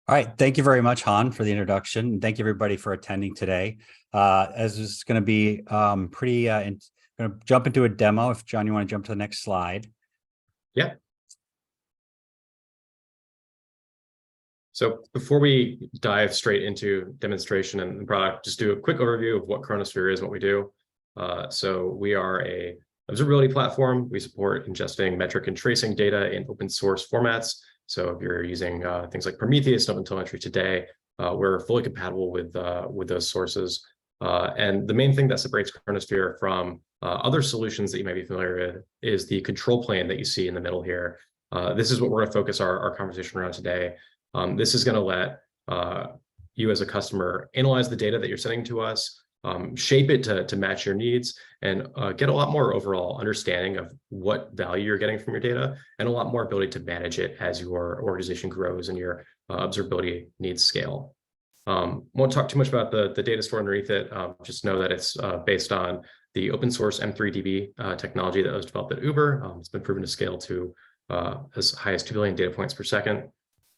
All right. Thank you very much, Han, for the introduction. And thank you, everybody, for attending today. As this is going to be going to jump into a demo. If John, you want to jump to the next slide. Yeah. So before we dive straight into demonstration and the product, just do a quick overview of what Chronosphere is, what we do. So we are a observability platform. We support ingesting metric and tracing data in open source formats. So if you're using things like Prometheus and OpenTelemetry today, we're fully compatible with those sources. And the main thing that separates Chronosphere from other solutions that you might be familiar with is the control plane that you see in the middle here. This is what we're going to focus our conversation around today. This is going to let you as a customer analyze the data that you're sending to us, shape it to match your needs, and get a lot more overall understanding of what value you're getting from your data, and a lot more ability to manage it as your organization grows and your observability needs scale. Won't talk too much about the data store underneath it. Just know that it's based on the open source M3DB technology that was developed at Uber. It's been proven to scale to as high as 2 billion data points per second.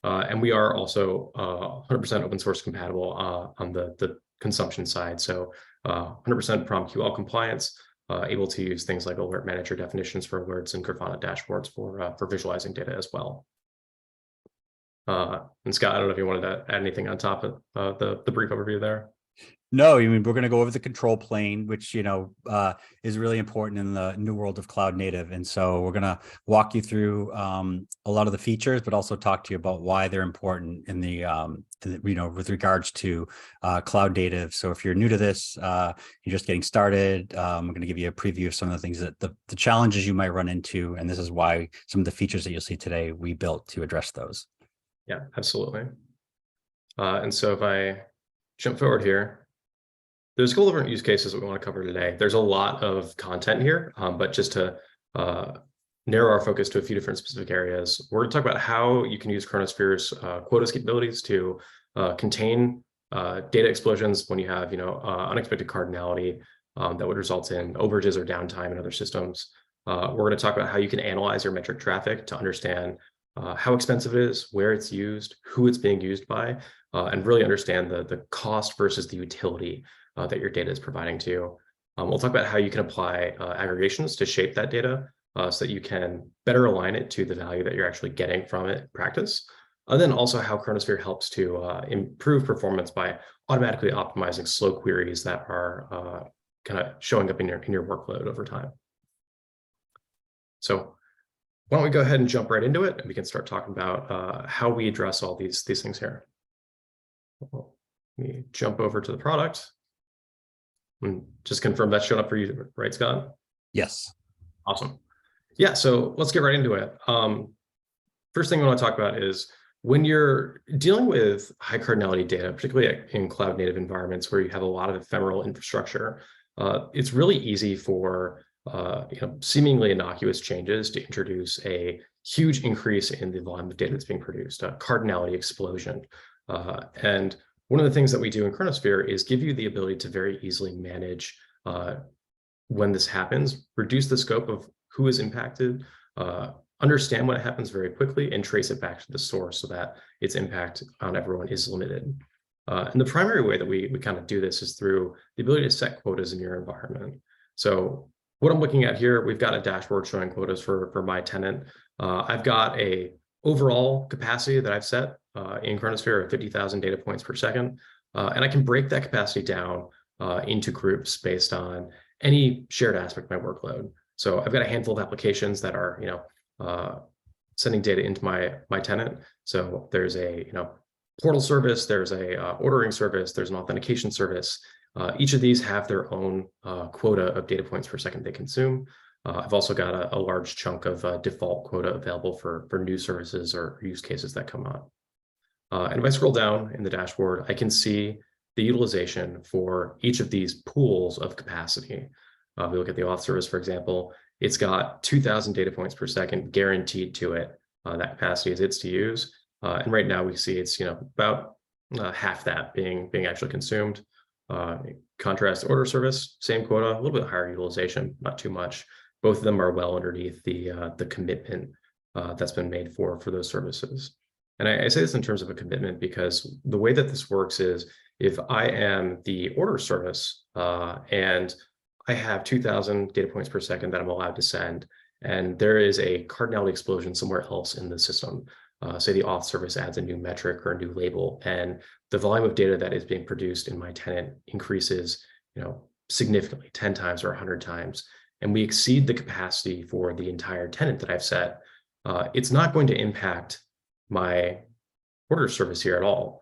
And we are also 100% open source compatible on the consumption side. So 100% PromQL compliance, able to use things like alert manager definitions for alerts and Grafana dashboards for visualizing data as well. And Scott, I don't know if you wanted to add anything on top of the brief overview there. No, I mean, we're going to go over the control plane, which, is really important in the new world of cloud native. And so we're going to walk you through a lot of the features, but also talk to you about why they're important in with regards to cloud native. So if you're new to this, you're just getting started, I'm going to give you a preview of some of the things that the challenges you might run into. And this is why some of the features that you'll see today, we built to address those. Yeah, absolutely. And so if I jump forward here, there's a couple different use cases that we want to cover today. There's a lot of content here, but just to narrow our focus to a few different specific areas, we're going to talk about how you can use Chronosphere's quotas capabilities to contain data explosions when you have, unexpected cardinality that would result in overages or downtime in other systems. We're going to talk about how you can analyze your metric traffic to understand how expensive it is, where it's used, who it's being used by, and really understand the cost versus the utility that your data is providing to you. We'll talk about how you can apply aggregations to shape that data so that you can better align it to the value that you're actually getting from it in practice. And then also how Chronosphere helps to improve performance by automatically optimizing slow queries that are kind of showing up in your workload over time. So why don't we go ahead and jump right into it, and we can start talking about how we address all these things here. Let me jump over to the product. And just confirm that showed up for you, right, Scott? Yes. Awesome. Yeah, so let's get right into it. First thing I want to talk about is when you're dealing with high cardinality data, particularly in cloud native environments where you have a lot of ephemeral infrastructure, it's really easy for seemingly innocuous changes to introduce a huge increase in the volume of data that's being produced, a cardinality explosion. And one of the things that we do in Chronosphere is give you the ability to very easily manage when this happens, reduce the scope of who is impacted, understand what happens very quickly, and trace it back to the source so that its impact on everyone is limited. And the primary way that we kind of do this is through the ability to set quotas in your environment. So what I'm looking at here, we've got a dashboard showing quotas for my tenant. I've got a overall capacity that I've set in Chronosphere of 50,000 data points per second. And I can break that capacity down into groups based on any shared aspect of my workload. So I've got a handful of applications that are, sending data into my tenant. So there's a, portal service, there's a ordering service, there's an authentication service. Each of these have their own quota of data points per second they consume. I've also got a large chunk of default quota available for new services or use cases that come up. And if I scroll down in the dashboard, I can see the utilization for each of these pools of capacity. If we look at the auth service, for example, it's got 2,000 data points per second guaranteed to it. That capacity is its to use. And right now we see it's about half that being actually consumed. Contrast order service, same quota, a little bit higher utilization, not too much. Both of them are well underneath the commitment that's been made for those services. And I say this in terms of a commitment because the way that this works is if I am the order service and I have 2,000 data points per second that I'm allowed to send, and there is a cardinality explosion somewhere else in the system, say the auth service adds a new metric or a new label, and the volume of data that is being produced in my tenant increases, significantly, 10 times or 100 times, and we exceed the capacity for the entire tenant that I've set, it's not going to impact my order service here at all.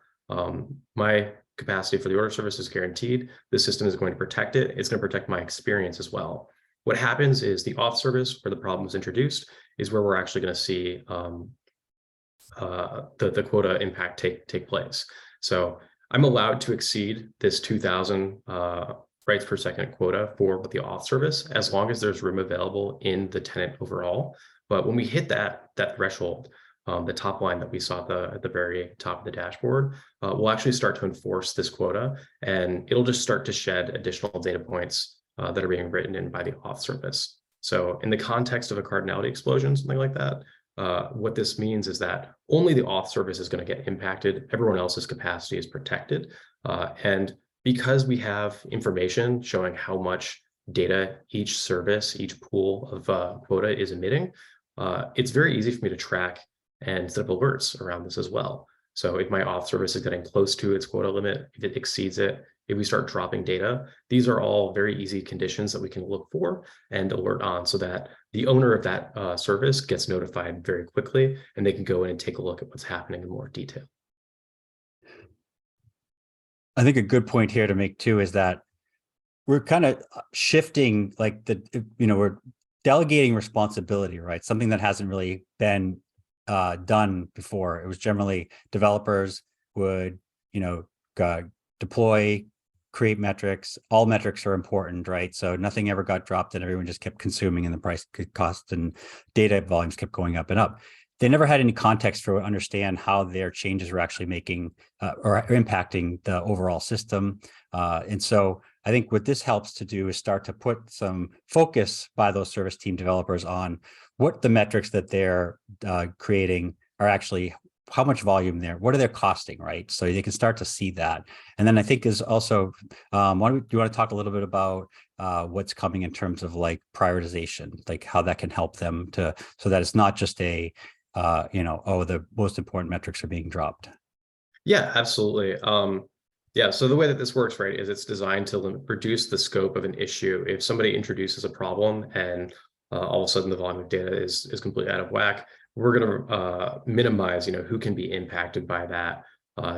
My capacity for the order service is guaranteed. The system is going to protect it. It's going to protect my experience as well. What happens is the auth service, where the problem was introduced, is where we're actually going to see the quota impact take place. So I'm allowed to exceed this 2,000 writes per second quota for the auth service as long as there's room available in the tenant overall. But when we hit that threshold, the top line that we saw at the very top of the dashboard, we'll actually start to enforce this quota, and it'll just start to shed additional data points that are being written in by the auth service. So in the context of a cardinality explosion, something like that, what this means is that only the auth service is going to get impacted. Everyone else's capacity is protected. And because we have information showing how much data each service, each pool of quota is emitting, it's very easy for me to track and set up alerts around this as well. So if my auth service is getting close to its quota limit, if it exceeds it, if we start dropping data, these are all very easy conditions that we can look for and alert on so that the owner of that service gets notified very quickly and they can go in and take a look at what's happening in more detail. I think a good point here to make too is that we're kind of shifting, like we're delegating responsibility, right? Something that hasn't really been done before. It was generally developers would, deploy, create metrics. All metrics are important, right? So nothing ever got dropped and everyone just kept consuming and the price cost and data volumes kept going up and up. They never had any context for understand how their changes were actually making or impacting the overall system. And so I think what this helps to do is start to put some focus by those service team developers on what the metrics that they're creating are actually, how much volume there, what are they costing, right? So they can start to see that. And then I think is also, do you want to talk a little bit about what's coming in terms of like prioritization, like how that can help them so that it's not just a, the most important metrics are being dropped. Yeah, absolutely. Yeah, so the way that this works, right, is it's designed to reduce the scope of an issue. If somebody introduces a problem and all of a sudden the volume of data is completely out of whack, we're going to minimize, who can be impacted by that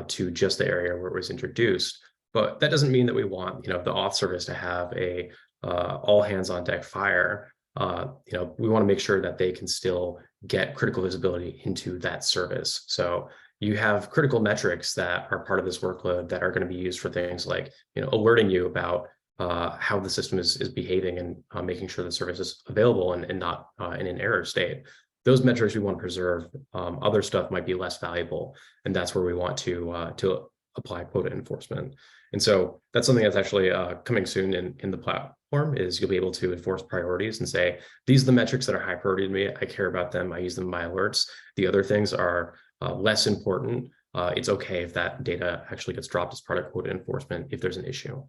to just the area where it was introduced. But that doesn't mean that we want, the auth service to have a all hands on deck fire. We want to make sure that they can still get critical visibility into that service. So you have critical metrics that are part of this workload that are going to be used for things like, alerting you about how the system is behaving and making sure the service is available and not in an error state. Those metrics we want to preserve. Other stuff might be less valuable, and that's where we want to apply quota enforcement. And so that's something that's actually coming soon in the platform. Is you'll be able to enforce priorities and say, these are the metrics that are high priority to me. I care about them. I use them in my alerts. The other things are less important. It's okay if that data actually gets dropped as part of quota enforcement if there's an issue.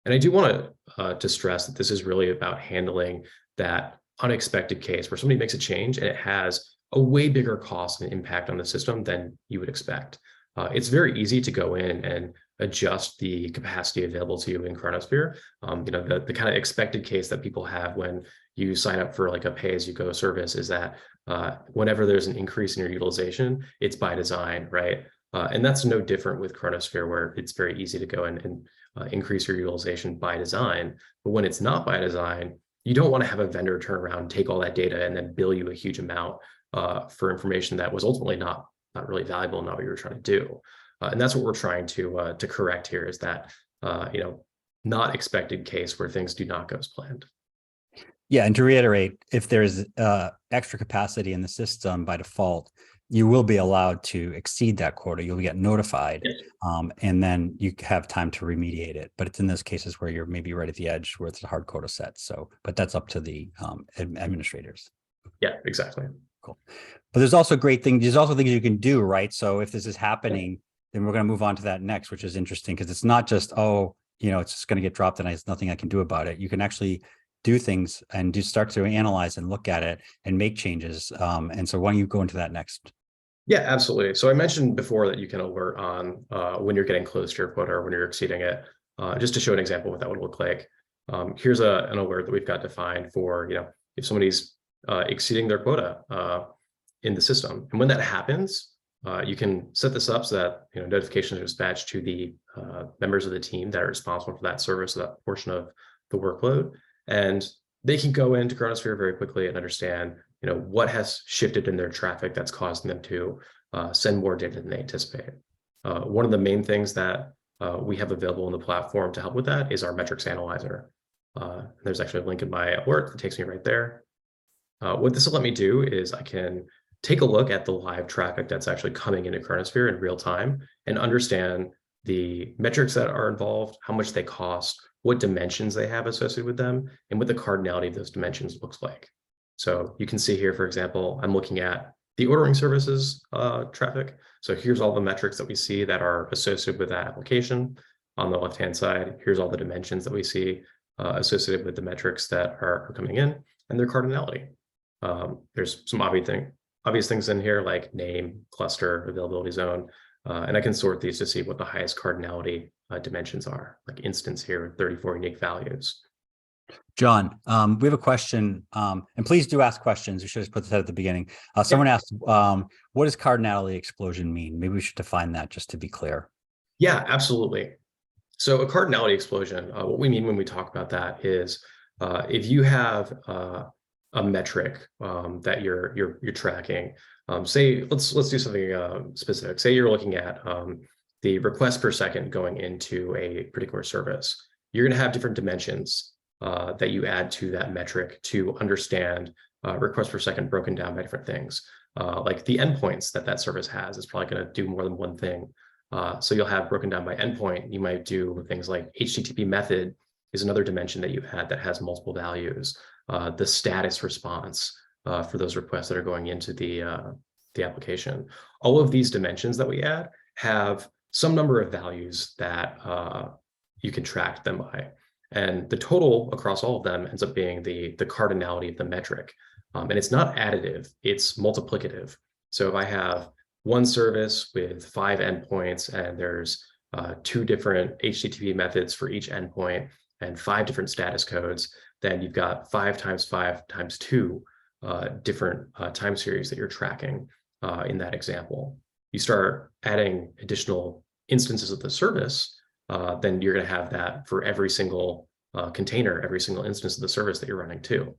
And I do want to stress that this is really about handling that unexpected case where somebody makes a change and it has a way bigger cost and impact on the system than you would expect. It's very easy to go in and adjust the capacity available to you in Chronosphere. The kind of expected case that people have when you sign up for like a pay-as-you-go service is that whenever there's an increase in your utilization, it's by design, right? And that's no different with Chronosphere, where it's very easy to go in and increase your utilization by design. But when it's not by design, you don't want to have a vendor turn around, take all that data, and then bill you a huge amount for information that was ultimately not really valuable, not what you were trying to do. And that's what we're trying to correct here, is that not expected case where things do not go as planned. Yeah, and to reiterate, if there's extra capacity in the system by default, you will be allowed to exceed that quota. You'll get notified, and then you have time to remediate it. But it's in those cases where you're maybe right at the edge where it's a hard quota set. So, but that's up to the administrators. Yeah, exactly. Cool. But there's also great things. There's also things you can do, right? So if this is happening, then we're going to move on to that next, which is interesting because it's not just, oh, it's just going to get dropped and there's nothing I can do about it. You can actually do things and start to analyze and look at it and make changes. And so why don't you go into that next? Yeah, absolutely. So I mentioned before that you can alert on when you're getting close to your quota or when you're exceeding it. Just to show an example of what that would look like. Here's an alert that we've got defined for, if somebody's exceeding their quota in the system. And when that happens, you can set this up so that notifications are dispatched to the members of the team that are responsible for that service, or that portion of the workload. And they can go into Chronosphere very quickly and understand what has shifted in their traffic that's causing them to send more data than they anticipate. One of the main things that we have available in the platform to help with that is our metrics analyzer. There's actually a link in my alert that takes me right there. What this will let me do is I can take a look at the live traffic that's actually coming into Chronosphere in real time and understand the metrics that are involved, how much they cost, what dimensions they have associated with them, and what the cardinality of those dimensions looks like. So you can see here, for example, I'm looking at the ordering services traffic. So here's all the metrics that we see that are associated with that application. On the left-hand side, here's all the dimensions that we see associated with the metrics that are coming in and their cardinality. There's some obvious things in here like name, cluster, availability zone, and I can sort these to see what the highest cardinality dimensions are, like instance here, 34 unique values. John, we have a question, and please do ask questions. We should have put that at the beginning. Someone asked, what does cardinality explosion mean? Maybe we should define that just to be clear. Yeah, absolutely. So a cardinality explosion, what we mean when we talk about that is if you have a metric that you're tracking, say let's do something specific. Say you're looking at the request per second going into a particular service. You're going to have different dimensions that you add to that metric to understand requests per second broken down by different things. Like the endpoints that service has is probably going to do more than one thing. So you'll have broken down by endpoint. You might do things like HTTP method is another dimension that you add that has multiple values. The status response for those requests that are going into the application. All of these dimensions that we add have some number of values that you can track them by. And the total across all of them ends up being the cardinality of the metric. And it's not additive, it's multiplicative. So if I have one service with 5 endpoints and there's 2 different HTTP methods for each endpoint and 5 different status codes, then you've got 5 times 5 times 2 different time series that you're tracking in that example. You start adding additional instances of the service, then you're going to have that for every single container, every single instance of the service that you're running too.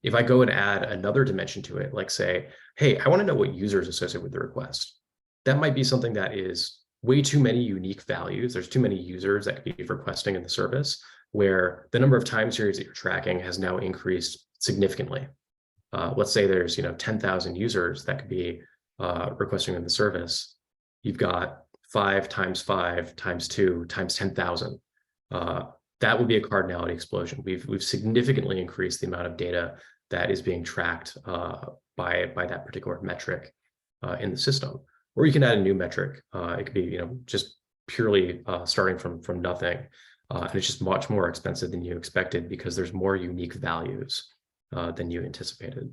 If I go and add another dimension to it, like say, hey, I want to know what users associated with the request. That might be something that is way too many unique values. There's too many users that could be requesting in the service where the number of time series that you're tracking has now increased significantly. Let's say there's 10,000 users that could be requesting in the service. You've got 5 times 5 times 2 times 10,000. That would be a cardinality explosion. We've significantly increased the amount of data that is being tracked by that particular metric in the system. Or you can add a new metric. It could be just purely starting from nothing, and it's just much more expensive than you expected because there's more unique values than you anticipated.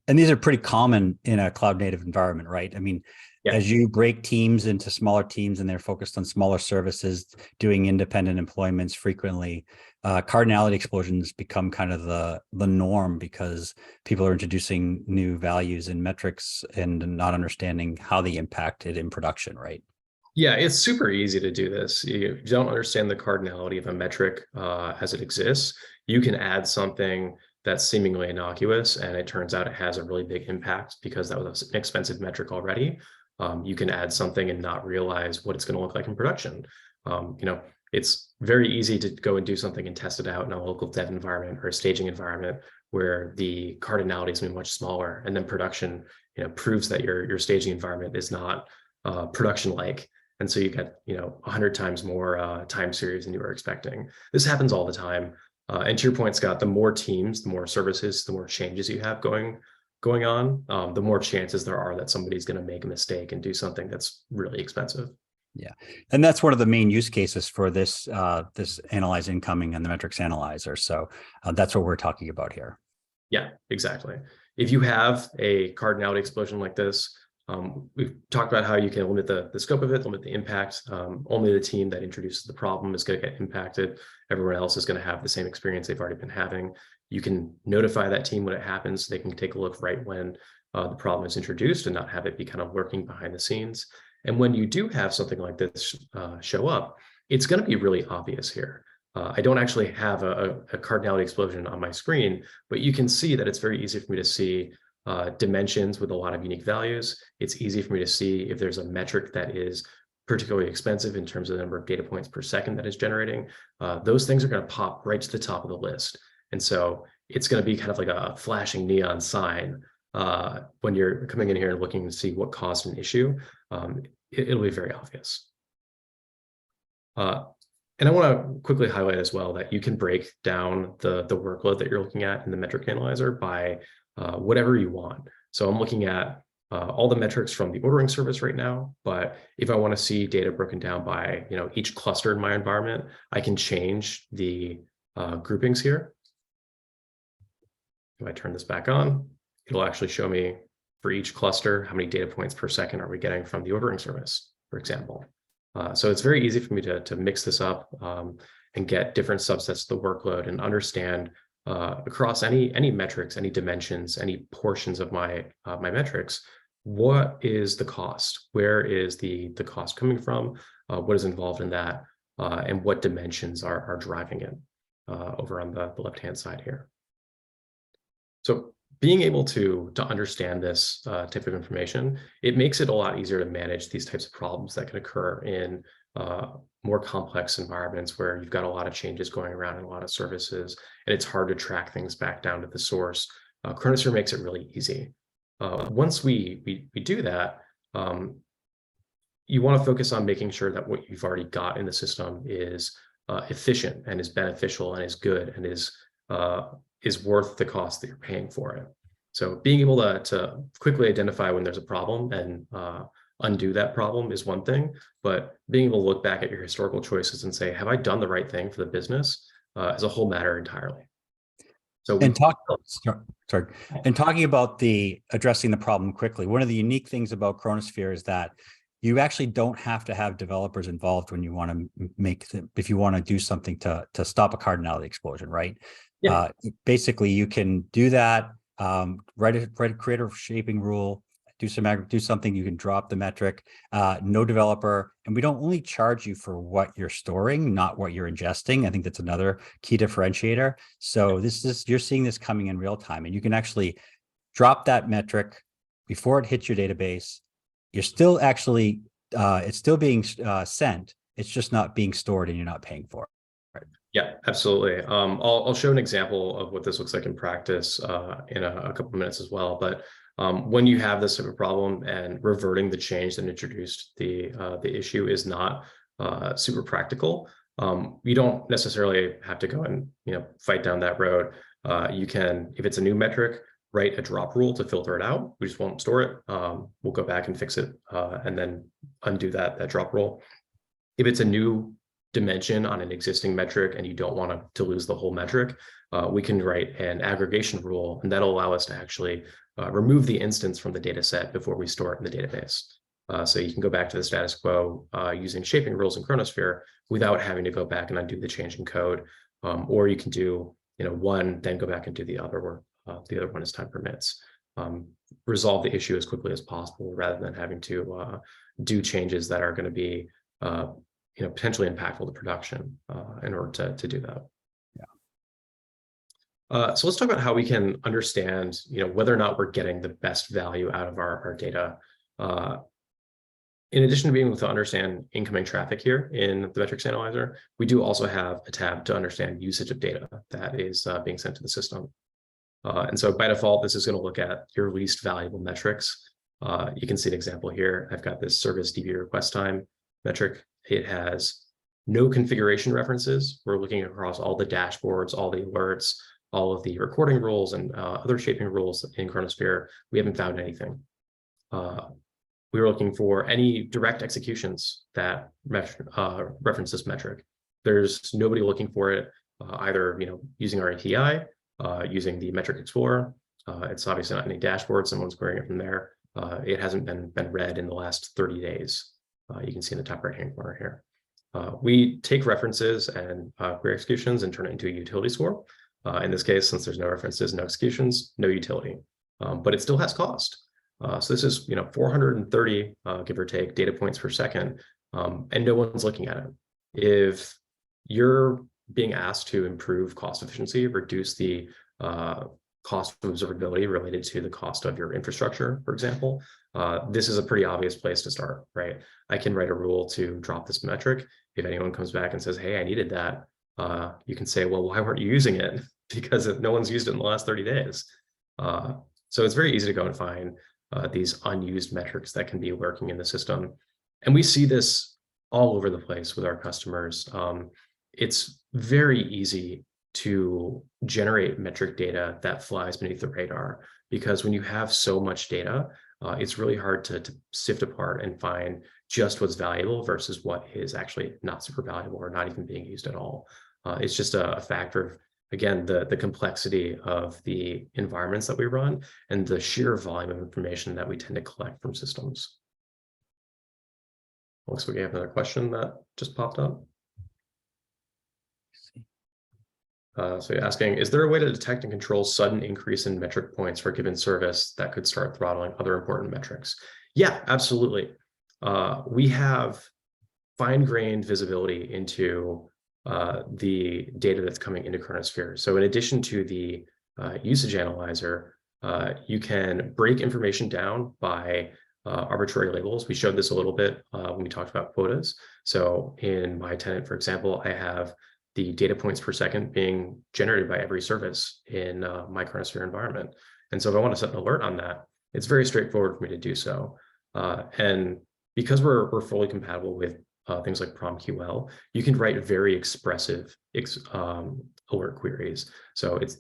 And these are pretty common in a cloud native environment, right? I mean, as you break teams into smaller teams and they're focused on smaller services, doing independent employments frequently, cardinality explosions become kind of the norm because people are introducing new values and metrics and not understanding how they impact it in production, right? Yeah, it's super easy to do this. You don't understand the cardinality of a metric as it exists. You can add something that's seemingly innocuous, and it turns out it has a really big impact because that was an expensive metric already. You can add something and not realize what it's going to look like in production. It's very easy to go and do something and test it out in a local dev environment or a staging environment where the cardinality is much smaller, and then production, proves that your staging environment is not production-like. And so you get, 100 times more time series than you were expecting. This happens all the time. And to your point, Scott, the more teams, the more services, the more changes you have going going on, the more chances there are that somebody's going to make a mistake and do something that's really expensive. Yeah, and that's one of the main use cases for this this analyze incoming and the metrics analyzer. So that's what we're talking about here. Yeah, exactly. If you have a cardinality explosion like this, we've talked about how you can limit the scope of it, limit the impact. Only the team that introduces the problem is going to get impacted. Everyone else is going to have the same experience they've already been having. You can notify that team when it happens. They can take a look right when the problem is introduced and not have it be kind of lurking behind the scenes. And when you do have something like this show up, it's going to be really obvious here. I don't actually have a cardinality explosion on my screen, but you can see that it's very easy for me to see dimensions with a lot of unique values. It's easy for me to see if there's a metric that is particularly expensive in terms of the number of data points per second that is generating. Those things are going to pop right to the top of the list. And so it's going to be kind of like a flashing neon sign when you're coming in here and looking to see what caused an issue. It'll be very obvious. And I want to quickly highlight as well that you can break down the workload that you're looking at in the metric analyzer by whatever you want. So I'm looking at all the metrics from the ordering service right now, but if I want to see data broken down by each cluster in my environment, I can change the groupings here. If I turn this back on, it'll actually show me for each cluster how many data points per second are we getting from the ordering service, for example. So it's very easy for me to mix this up and get different subsets of the workload and understand across any metrics, any dimensions, any portions of my metrics, what is the cost? Where is the cost coming from? What is involved in that? And what dimensions are driving it over on the left-hand side here. So being able to understand this type of information, it makes it a lot easier to manage these types of problems that can occur in more complex environments where you've got a lot of changes going around and a lot of services, and it's hard to track things back down to the source. Chronosphere makes it really easy. Once we do that, you want to focus on making sure that what you've already got in the system is efficient and is beneficial and is good and is worth the cost that you're paying for it. So being able to quickly identify when there's a problem and undo that problem is one thing, but being able to look back at your historical choices and say, have I done the right thing for the business is a whole matter entirely. So and talking about the addressing the problem quickly, one of the unique things about Chronosphere is that you actually don't have to have developers involved when you want to if you want to do something to stop a cardinality explosion, right? Yeah. Basically, you can do that. Create a shaping rule, do something. You can drop the metric. No developer, and we don't only charge you for what you're storing, not what you're ingesting. I think that's another key differentiator. So you're seeing this coming in real time, and you can actually drop that metric before it hits your database. You're still actually it's still being sent. It's just not being stored, and you're not paying for it. Yeah, absolutely. I'll show an example of what this looks like in practice in a couple of minutes as well. But when you have this type of problem and reverting the change that introduced the issue is not super practical, you don't necessarily have to go and fight down that road. You can, if it's a new metric, write a drop rule to filter it out. We just won't store it. We'll go back and fix it and then undo that drop rule. If it's a new dimension on an existing metric and you don't want to lose the whole metric, we can write an aggregation rule, and that'll allow us to actually remove the instance from the data set before we store it in the database. So you can go back to the status quo using shaping rules in Chronosphere without having to go back and undo the change in code, or you can do one, then go back and do the other, where the other one as time permits. Resolve the issue as quickly as possible rather than having to do changes that are going to be potentially impactful to production in order to do that. Yeah. So let's talk about how we can understand, whether or not we're getting the best value out of our data. In addition to being able to understand incoming traffic here in the metrics analyzer, we do also have a tab to understand usage of data that is being sent to the system. And so by default, this is going to look at your least valuable metrics. You can see an example here. I've got this service DB request time metric. It has no configuration references. We're looking across all the dashboards, all the alerts, all of the recording rules and other shaping rules in Chronosphere, we haven't found anything. We were looking for any direct executions that reference this metric. There's nobody looking for it, either using our API, using the metric explorer. It's obviously not any dashboard. Someone's querying it from there. It hasn't been read in the last 30 days. You can see in the top right-hand corner here. We take references and query executions and turn it into a utility score. In this case, since there's no references, no executions, no utility, but it still has cost. So this is 430 give or take data points per second, and no one's looking at it. If you're being asked to improve cost efficiency, reduce the cost of observability related to the cost of your infrastructure, for example, this is a pretty obvious place to start, right? I can write a rule to drop this metric. If anyone comes back and says, hey, I needed that, you can say, well, why weren't you using it? Because no one's used it in the last 30 days. So it's very easy to go and find these unused metrics that can be lurking in the system. And we see this all over the place with our customers. It's very easy to generate metric data that flies beneath the radar, because when you have so much data, it's really hard to sift apart and find just what's valuable versus what is actually not super valuable or not even being used at all. It's just a factor of, again, the complexity of the environments that we run and the sheer volume of information that we tend to collect from systems. Looks like we have another question that just popped up. So you're asking, is there a way to detect and control sudden increase in metric points for a given service that could start throttling other important metrics? Yeah, absolutely. We have fine-grained visibility into the data that's coming into Chronosphere. So in addition to the usage analyzer, you can break information down by arbitrary labels. We showed this a little bit when we talked about quotas. So in my tenant, for example, I have the data points per second being generated by every service in my Chronosphere environment. And so if I want to set an alert on that, it's very straightforward for me to do so. And because we're fully compatible with things like PromQL, you can write very expressive alert queries. So it's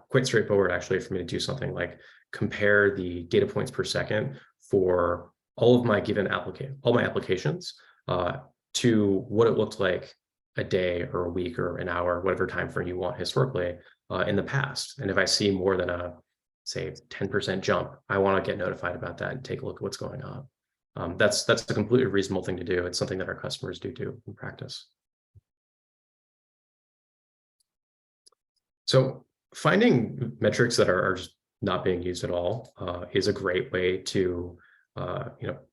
quite straightforward actually for me to do something like compare the data points per second for all of my given applications to what it looked like a day or a week or an hour, whatever time frame you want historically in the past. And if I see more than a, say, 10% jump, I want to get notified about that and take a look at what's going on. That's a completely reasonable thing to do. It's something that our customers do in practice. So finding metrics that are just not being used at all is a great way to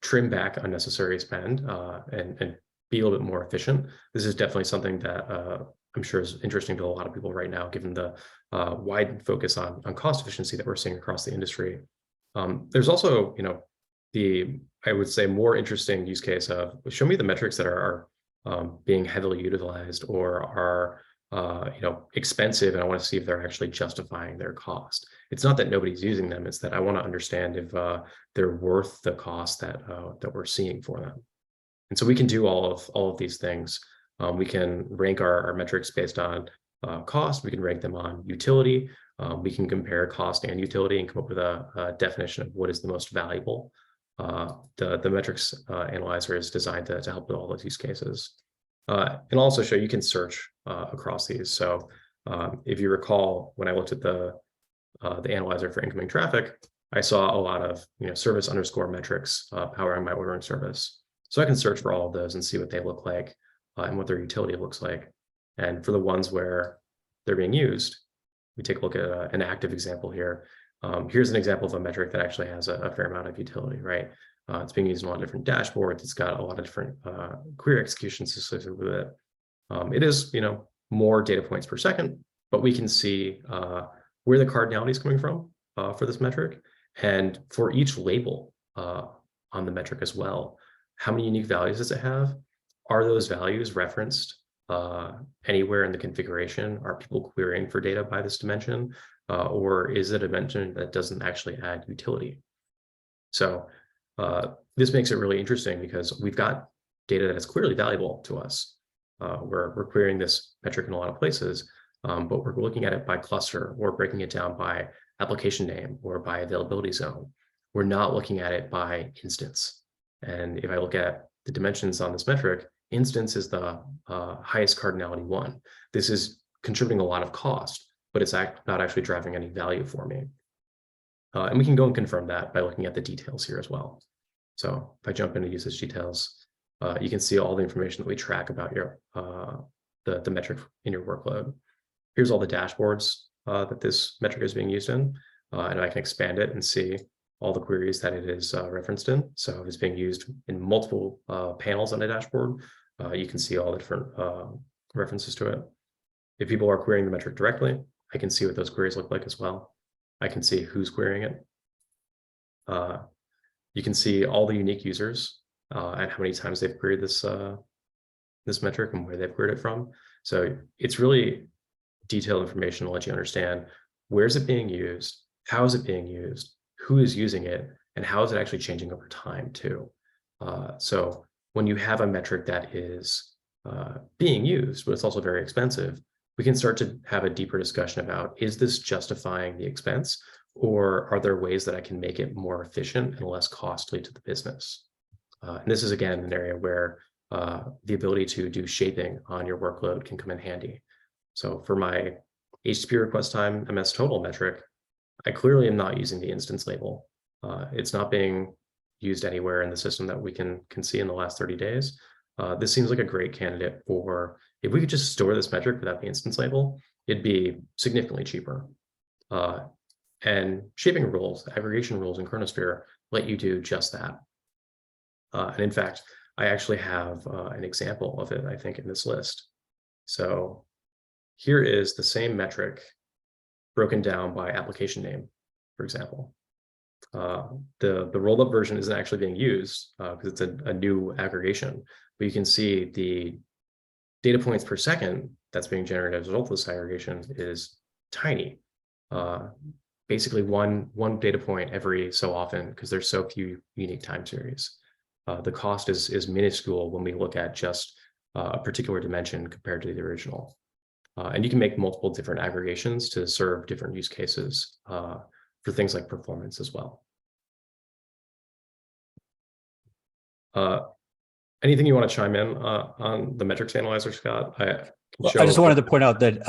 trim back unnecessary spend and be a little bit more efficient. This is definitely something that I'm sure is interesting to a lot of people right now, given the wide focus on cost efficiency that we're seeing across the industry. There's also, I would say, more interesting use case of show me the metrics that are being heavily utilized or are expensive, and I want to see if they're actually justifying their cost. It's not that nobody's using them; it's that I want to understand if they're worth the cost that we're seeing for them. And so we can do all of these things. We can rank our metrics based on cost. We can rank them on utility. We can compare cost and utility and come up with a definition of what is the most valuable. The metrics analyzer is designed to help with all those use cases. And also show you can search across these. So if you recall, when I looked at the analyzer for incoming traffic, I saw a lot of service underscore metrics powering my ordering service. So I can search for all of those and see what they look like and what their utility looks like. And for the ones where they're being used, we take a look at an active example here. Here's an example of a metric that actually has a fair amount of utility, right? It's being used in a lot of different dashboards. It's got a lot of different query executions associated with it. It is, more data points per second, but we can see where the cardinality is coming from for this metric. And for each label on the metric as well, how many unique values does it have? Are those values referenced anywhere in the configuration? Are people querying for data by this dimension? Or is it a dimension that doesn't actually add utility? So this makes it really interesting because we've got data that is clearly valuable to us. We're querying this metric in a lot of places, but we're looking at it by cluster or breaking it down by application name or by availability zone. We're not looking at it by instance. And if I look at the dimensions on this metric, instance is the highest cardinality one. This is contributing a lot of cost, but it's not actually driving any value for me. And we can go and confirm that by looking at the details here as well. So if I jump into usage details, you can see all the information that we track about your the metric in your workload. Here's all the dashboards that this metric is being used in, and I can expand it and see all the queries that it is referenced in. So if it's being used in multiple panels on a dashboard, you can see all the different references to it. If people are querying the metric directly, I can see what those queries look like as well. I can see who's querying it. You can see all the unique users and how many times they've queried this this metric and where they've queried it from. So it's really detailed information to let you understand where is it being used, how is it being used, who is using it, and how is it actually changing over time too. So when you have a metric that is being used, but it's also very expensive, we can start to have a deeper discussion about, is this justifying the expense, or are there ways that I can make it more efficient and less costly to the business? And this is, again, an area where the ability to do shaping on your workload can come in handy. So for my HTTP request time MS total metric, I clearly am not using the instance label. It's not being used anywhere in the system that we can see in the last 30 days. This seems like a great candidate for, if we could just store this metric without the instance label, it'd be significantly cheaper. And shaping rules, aggregation rules in Chronosphere let you do just that. And in fact, I actually have an example of it, I think, in this list. So here is the same metric broken down by application name, for example. The rolled-up version isn't actually being used because it's a new aggregation, but you can see the data points per second that's being generated as a result of this aggregation is tiny. Basically one data point every so often because there's so few unique time series. The cost is minuscule when we look at just a particular dimension compared to the original. And you can make multiple different aggregations to serve different use cases for things like performance as well. Anything you want to chime in on the metrics analyzer, Scott? I just wanted to point out that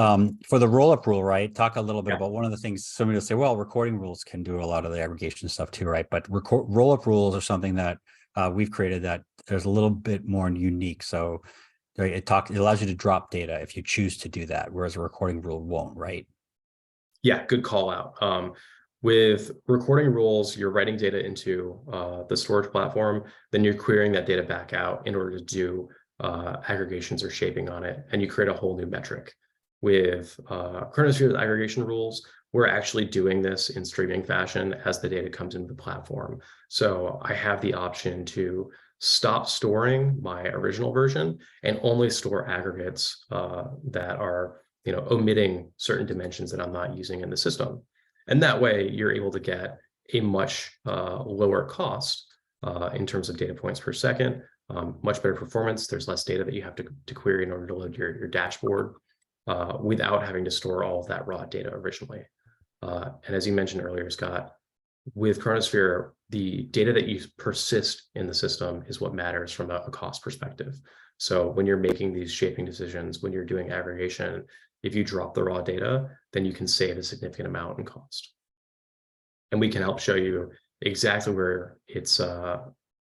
for the roll-up rule, right, talk a little bit about one of the things somebody will say, well, recording rules can do a lot of the aggregation stuff too, right? But roll-up rules are something that we've created that there's a little bit more unique. So it allows you to drop data if you choose to do that, whereas a recording rule won't, right? Yeah, good call out. With recording rules, you're writing data into the storage platform, then you're querying that data back out in order to do aggregations or shaping on it, and you create a whole new metric. With Chronosphere aggregation rules, we're actually doing this in streaming fashion as the data comes into the platform. So I have the option to stop storing my original version and only store aggregates that are, omitting certain dimensions that I'm not using in the system. And that way you're able to get a much lower cost in terms of data points per second, much better performance. There's less data that you have to query in order to load your dashboard without having to store all of that raw data originally. And as you mentioned earlier, Scott, with Chronosphere, the data that you persist in the system is what matters from a cost perspective. So when you're making these shaping decisions, when you're doing aggregation, if you drop the raw data, then you can save a significant amount in cost. And we can help show you exactly where it's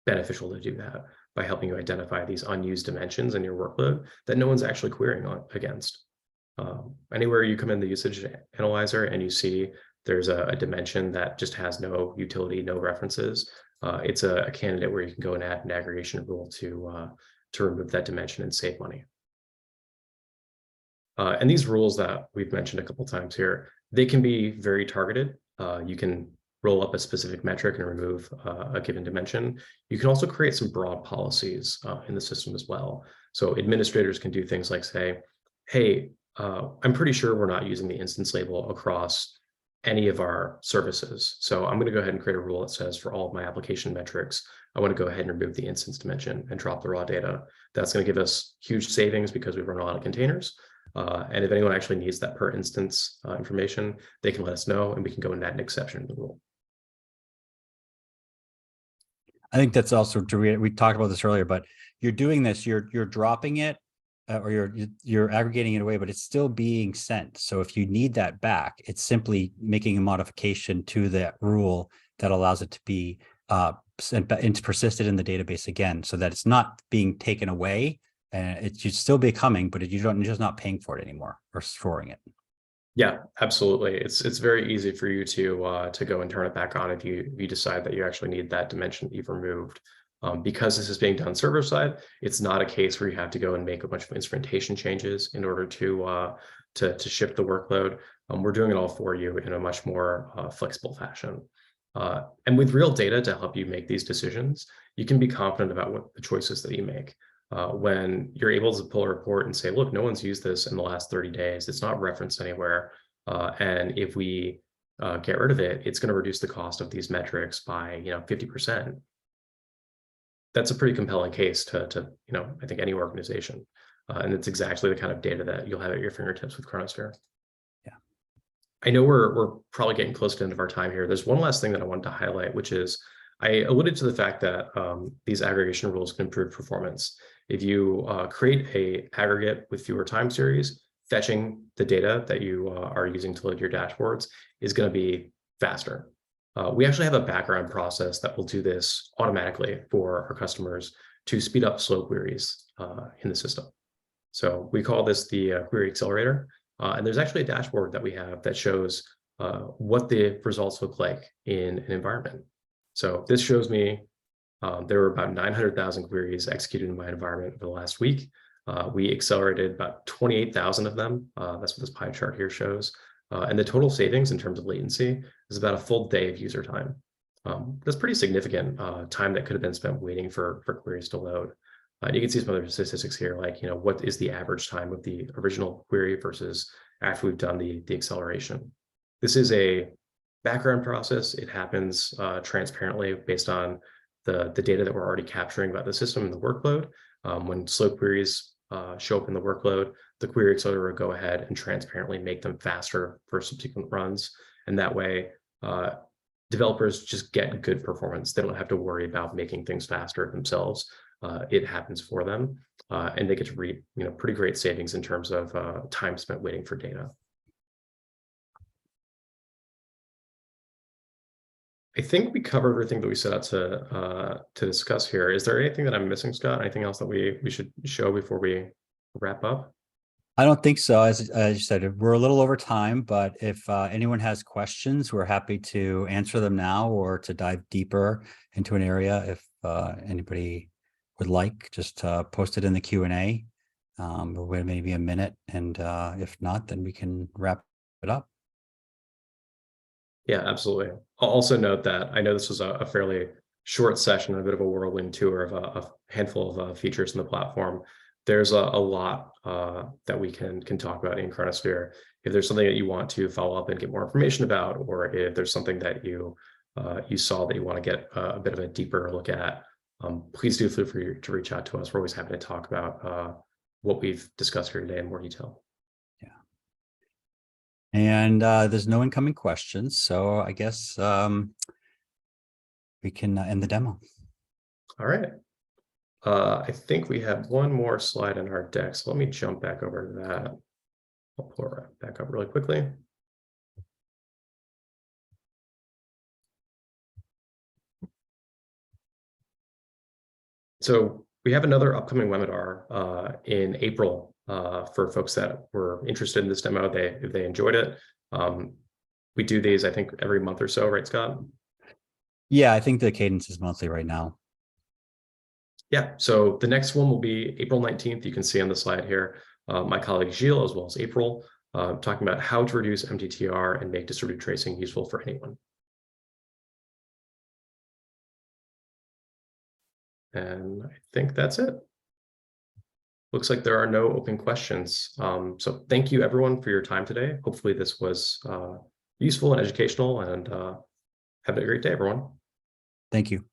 beneficial to do that by helping you identify these unused dimensions in your workload that no one's actually querying against. Anywhere you come in the usage analyzer and you see there's a dimension that just has no utility, no references, it's a candidate where you can go and add an aggregation rule to remove that dimension and save money. And these rules that we've mentioned a couple of times here, they can be very targeted. You can roll up a specific metric and remove a given dimension. You can also create some broad policies in the system as well. So administrators can do things like say, hey, I'm pretty sure we're not using the instance label across any of our services. So I'm going to go ahead and create a rule that says for all of my application metrics, I want to go ahead and remove the instance dimension and drop the raw data. That's going to give us huge savings because we run a lot of containers. And if anyone actually needs that per instance information, they can let us know and we can go and add an exception to the rule. I think that's also true. We talked about this earlier, but you're doing this, you're dropping it or you're aggregating it away, but it's still being sent. So if you need that back, it's simply making a modification to that rule that allows it to be sent and persisted in the database again, so that it's not being taken away, and it should still be coming, but you're just not paying for it anymore or storing it. Yeah, absolutely. It's very easy for you to go and turn it back on if you decide that you actually need that dimension that you've removed. Because this is being done server side, it's not a case where you have to go and make a bunch of instrumentation changes in order to shift the workload. We're doing it all for you in a much more flexible fashion. And with real data to help you make these decisions, you can be confident about what the choices that you make. When you're able to pull a report and say, look, no one's used this in the last 30 days, it's not referenced anywhere. And if we get rid of it, it's going to reduce the cost of these metrics by 50%. That's a pretty compelling case to I think any organization. And it's exactly the kind of data that you'll have at your fingertips with Chronosphere. Yeah. I know we're probably getting close to the end of our time here. There's one last thing that I wanted to highlight, which is I alluded to the fact that these aggregation rules can improve performance. If you create a aggregate with fewer time series, fetching the data that you are using to load your dashboards is going to be faster. We actually have a background process that will do this automatically for our customers to speed up slow queries in the system. So we call this the query accelerator. And there's actually a dashboard that we have that shows what the results look like in an environment. So this shows me there were about 900,000 queries executed in my environment over the last week. We accelerated about 28,000 of them. That's what this pie chart here shows. And the total savings in terms of latency is about a full day of user time. That's pretty significant time that could have been spent waiting for queries to load. You can see some other statistics here, like what is the average time of the original query versus after we've done the acceleration. This is a background process. It happens transparently based on the data that we're already capturing about the system and the workload. When slow queries show up in the workload, the query accelerator will go ahead and transparently make them faster for subsequent runs. And that way, developers just get good performance. They don't have to worry about making things faster themselves. It happens for them, and they get to read pretty great savings in terms of time spent waiting for data. I think we covered everything that we set out to discuss here. Is there anything that I'm missing, Scott? Anything else that we should show before we wrap up? I don't think so. As you said, we're a little over time, but if anyone has questions, we're happy to answer them now or to dive deeper into an area. If anybody would like, just post it in the Q&A. We'll wait maybe a minute, and if not, then we can wrap it up. Yeah, absolutely. I'll also note that I know this was a fairly short session, a bit of a whirlwind tour of a handful of features in the platform. There's a lot that we can talk about in Chronosphere. If there's something that you want to follow up and get more information about, or if there's something that you saw that you want to get a bit of a deeper look at, please do feel free to reach out to us. We're always happy to talk about what we've discussed here today in more detail. Yeah. And there's no incoming questions, so I guess we can end the demo. All right. I think we have one more slide in our deck, so let me jump back over to that. I'll pull it back up really quickly. So we have another upcoming webinar in April for folks that were interested in this demo. If they enjoyed it. We do these, I think, every month or so, right, Scott? Yeah, I think the cadence is monthly right now. Yeah, so the next one will be April 19th. You can see on the slide here, my colleague Gilles, as well as April, talking about how to reduce MTTR and make distributed tracing useful for anyone. And I think that's it. Looks like there are no open questions. So thank you, everyone, for your time today. Hopefully this was useful and educational, and have a great day, everyone. Thank you.